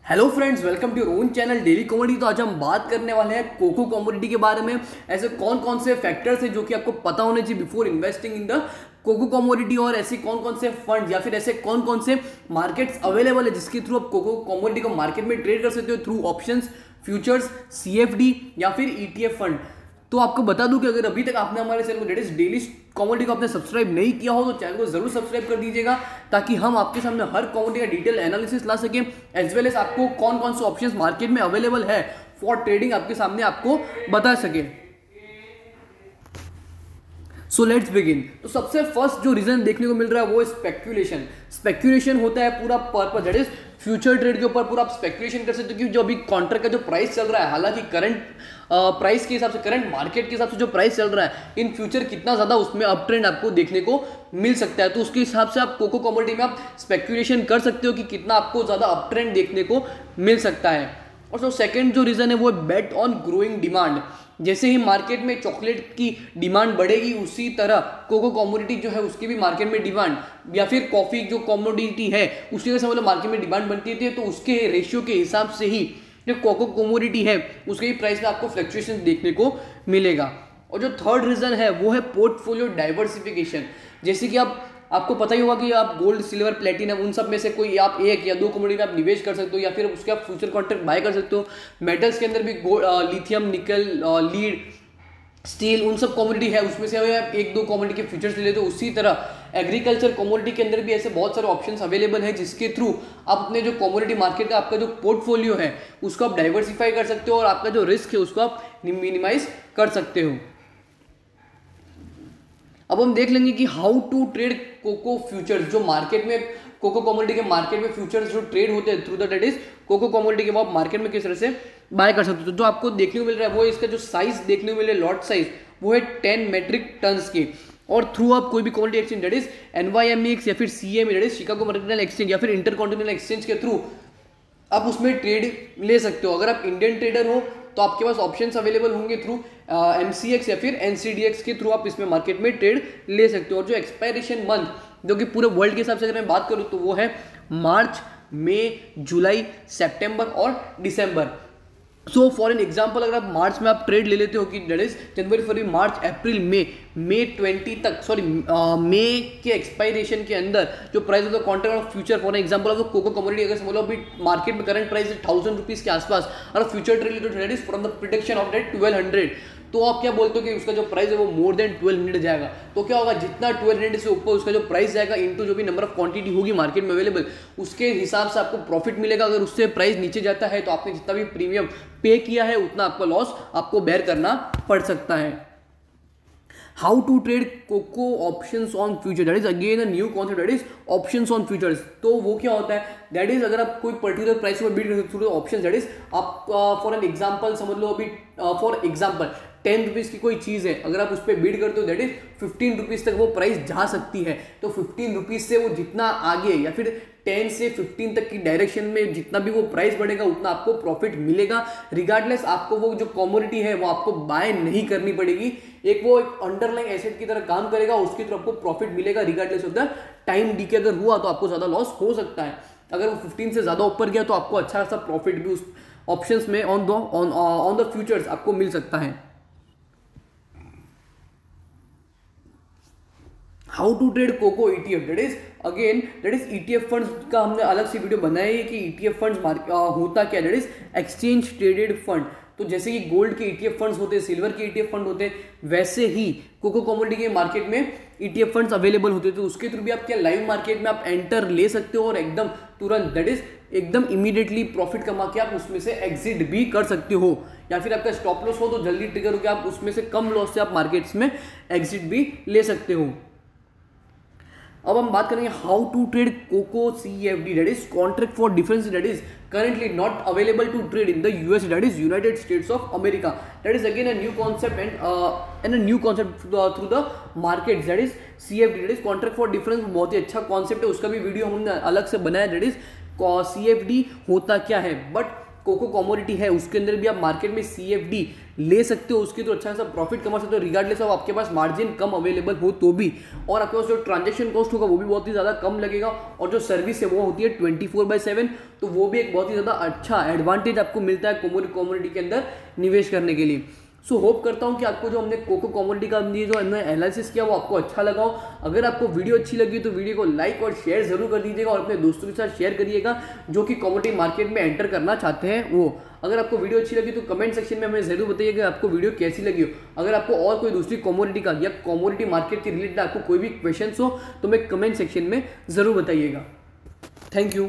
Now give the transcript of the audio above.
Hello friends, welcome to your own channel daily commodity. तो आज हम बात करने वाले हैं कोको कॉमोडिटी के बारे में। ऐसे कौन कौन से फैक्टर्स हैं जो कि आपको पता होने चाहिए before investing in the cocoa commodity, और ऐसे कौन कौन से फंड या फिर ऐसे कौन कौन से मार्केट्स अवेलेबल है जिसके थ्रू आप कोको कॉमोडिटी को मार्केट में ट्रेड कर सकते हो थ्रू ऑप्शंस, फ्यूचर्स, सीएफडी या फिर ईटीएफ फंड। तो आपको बता दूं कि अगर अभी तक आपने हमारे चैनल को डेट इज डेली कॉमोडिटी को आपने सब्सक्राइब नहीं किया हो तो चैनल को जरूर सब्सक्राइब कर दीजिएगा, ताकि हम आपके सामने हर कॉमोडिटी का डिटेल एनालिसिस ला सकें, एज वेल एज आपको कौन कौन से ऑप्शंस मार्केट में अवेलेबल है फॉर ट्रेडिंग आपके सामने आपको बता सके। So let's begin. तो सबसे फर्स्ट जो रीजन देखने को मिल रहा है वो स्पेक्यूलेशन। स्पेक्यूलेशन होता है पूरा purpose, that is future trade के ऊपर पूरा आप स्पेक्यूलेशन कर सकते हो कि जो अभी कॉन्ट्रैक्ट का जो प्राइस चल रहा है, हालांकि करंट प्राइस के हिसाब से, करंट मार्केट के हिसाब से जो प्राइस चल रहा है, इन फ्यूचर कितना ज्यादा उसमें अप ट्रेंड आपको देखने को मिल सकता है। तो उसके हिसाब से आप कोको कॉमोडिटी में आप स्पेक्यूलेशन कर सकते हो कि कितना आपको ज्यादा अप ट्रेंड देखने को मिल सकता है। और जो सेकंड जो रीजन है वो बेट ऑन ग्रोइंग डिमांड। जैसे ही मार्केट में चॉकलेट की डिमांड बढ़ेगी उसी तरह कोको कॉमोडिटी जो है उसकी भी मार्केट में डिमांड, या फिर कॉफी जो कॉमोडिटी है उसकी वजह से मतलब मार्केट में डिमांड बनती है, तो उसके रेशियो के हिसाब से ही जो कोको कॉमोडिटी है उसके ही प्राइस में आपको फ्लक्चुएशन देखने को मिलेगा। और जो थर्ड रीजन है वो है पोर्टफोलियो डाइवर्सिफिकेशन। जैसे कि आपको पता ही होगा कि आप गोल्ड, सिल्वर, प्लेटिनम उन सब में से कोई आप एक या दो कमोडिटी में आप निवेश कर सकते हो, या फिर उसके आप फ्यूचर कॉन्ट्रैक्ट बाय कर सकते हो। मेटल्स के अंदर भी लिथियम, निकल, लीड, स्टील उन सब कमोडिटी है, उसमें से आप एक दो कमोडिटी के फ्यूचर्स ले लेते हो। उसी तरह एग्रीकल्चर कमोडिटी के अंदर भी ऐसे बहुत सारे ऑप्शंस अवेलेबल है जिसके थ्रू आप अपने जो कमोडिटी मार्केट का आपका जो पोर्टफोलियो है उसको आप डाइवर्सिफाई कर सकते हो और आपका जो रिस्क है उसको आप मिनिमाइज कर सकते हो। अब हम देख लेंगे कि how to trade cocoa futures. जो मार्केट में कोको कॉमोडिटी के मार्केट में फ्यूचर्स जो ट्रेड होते हैं through the date is cocoa commodity के वो आप मार्केट में किस तरह से बाय कर सकते हो। तो जो आपको देखने को मिल रहा है वो इसका जो साइज देखने को मिल रहा है, लॉट साइज वो है 10 मेट्रिक टन्स की। और थ्रू आप कोई भी commodity exchange that is NYMEX या फिर CME that is Chicago mercantile exchange या फिर इंटरकॉन्टिनेंटल एक्सचेंज के थ्रू आप उसमें ट्रेड ले सकते हो। अगर आप इंडियन ट्रेडर हो तो आपके पास ऑप्शंस अवेलेबल होंगे थ्रू MCX या फिर NCDX के थ्रू आप इसमें मार्केट में ट्रेड ले सकते हो। और जो एक्सपायरेशन मंथ जो कि पूरे वर्ल्ड के हिसाब से अगर मैं बात करूं तो वो है मार्च, मई, जुलाई, सितंबर और दिसंबर। सो फॉर एन एग्जाम्पल, अगर आप मार्च में आप ट्रेड ले लेते हो कि दैट इज जनवरी, फरवरी, मार्च, अप्रैल, मई 20 तक, सॉरी मई के एक्सपायरेशन के अंदर जो price of the contract of future, for example of cocoa commodity अगर समझ लो अभी मार्केट में करंट प्राइस है 1000 रुपीज के आसपास, और फ्यूचर ट्रेड ले तो that is from the prediction of date 1200, तो आप क्या बोलते हो कि उसका जो प्राइस है वो मोर देन 1200 जाएगा। तो क्या होगा, जितना 1200 से ऊपर उसका जो प्राइस जाएगा इनटू जो भी नंबर ऑफ क्वांटिटी होगी मार्केट में अवेलेबल, उसके हिसाब से आपको प्रॉफिट मिलेगा। अगर उससे प्राइस नीचे जाता है तो आपने जितना भी प्रीमियम पे किया है उतना आपका लॉस आपको बेयर करना पड़ सकता है। How to trade cocoa options on future, that is again a new concept, that is options on futures. तो वो क्या होता है, दैट इज अगर आप कोई पर्टिकुलर प्राइस पर बीट कर सकते हो ऑप्शन, दैट इज आप फॉर एन एग्जांपल समझ लो अभी फॉर एग्जांपल 10 रुपीज़ की कोई चीज़ है, अगर आप उस पर बीट करते हो दैट इज 15 रुपीज़ तक वो प्राइस जा सकती है। तो 15 रुपीज़ से वो जितना आगे या फिर 10 से 15 तक की डायरेक्शन में जितना भी वो प्राइस बढ़ेगा उतना आपको प्रॉफिट मिलेगा। रिगार्डलेस आपको वो जो कमोडिटी है वो आपको बाय नहीं करनी पड़ेगी, वो एक अंडरलाइन एसेट की तरह काम करेगा, उसकी तरफ आपको प्रॉफिट मिलेगा regardless of the time DK. अगर हुआ तो आपको ज़्यादा लॉस हो सकता है, अगर वो 15 से ज़्यादा ऊपर गया तो आपको अच्छा खासा प्रॉफिट भी उस ऑप्शंस में ऑन द फ्यूचर्स आपको मिल सकता है। How to trade cocoa ETF, that is ETF funds का हमने अलग से वीडियो बनाई है कि ETF फंड्स होता क्या, that is exchange traded fund. तो जैसे कि गोल्ड के ETF फंड्स होते हैं, सिल्वर के ETF फंड होते हैं, वैसे ही कोको कमोडिटी के मार्केट में ETF फंड्स अवेलेबल होते हैं। तो उसके थ्रू भी आप क्या लाइव मार्केट में आप एंटर ले सकते हो और एकदम तुरंत, दैट इज एकदम इमीडिएटली प्रॉफिट कमा के आप उसमें से एग्जिट भी कर सकते हो, या फिर आपका स्टॉप लॉस हो तो जल्दी ट्रिगर होकर आप उसमें से कम लॉस से आप मार्केट्स में एग्जिट भी ले सकते हो। अब हम बात करेंगे how to trade cocoa CFD, that is contract for difference, that is currently not available to trade in the US, that is United States of America. That is again a new concept and a new concept through the markets, that is CFD, that is contract for difference। बहुत ही अच्छा concept है, उसका भी video हमने अलग से बनाया, that is CFD होता क्या है। बट कोको कमोडिटी है उसके अंदर भी आप मार्केट में CFD ले सकते हो, उसके तो अच्छा खासा प्रॉफिट कमा सकते हो रिगार्डलेस ऑफ आपके पास मार्जिन कम अवेलेबल हो तो भी, और आपके पास जो ट्रांजेक्शन कॉस्ट होगा वो भी बहुत ही ज़्यादा कम लगेगा, और जो सर्विस है वो होती है 24/7, तो वो भी एक बहुत ही ज़्यादा अच्छा एडवांटेज आपको मिलता है कमोडिटी के अंदर निवेश करने के लिए। सो होप करता हूँ कि आपको जो हमने कोको कमोडिटी का जो हमने एनालिसिस किया वो आपको अच्छा लगा हो। अगर आपको वीडियो अच्छी लगी तो वीडियो को लाइक और शेयर जरूर कर दीजिएगा, और अपने दोस्तों के साथ शेयर करिएगा जो कि कमोडिटी मार्केट में एंटर करना चाहते हैं वो। अगर आपको वीडियो अच्छी लगी तो कमेंट सेक्शन में हमें जरूर बताइए कि आपको वीडियो कैसी लगी हो। अगर आपको और कोई दूसरी कमोडिटी का या कमोडिटी मार्केट के रिलेटेड आपको कोई भी क्वेश्चन हो तो मैं कमेंट सेक्शन में जरूर बताइएगा। Thank you.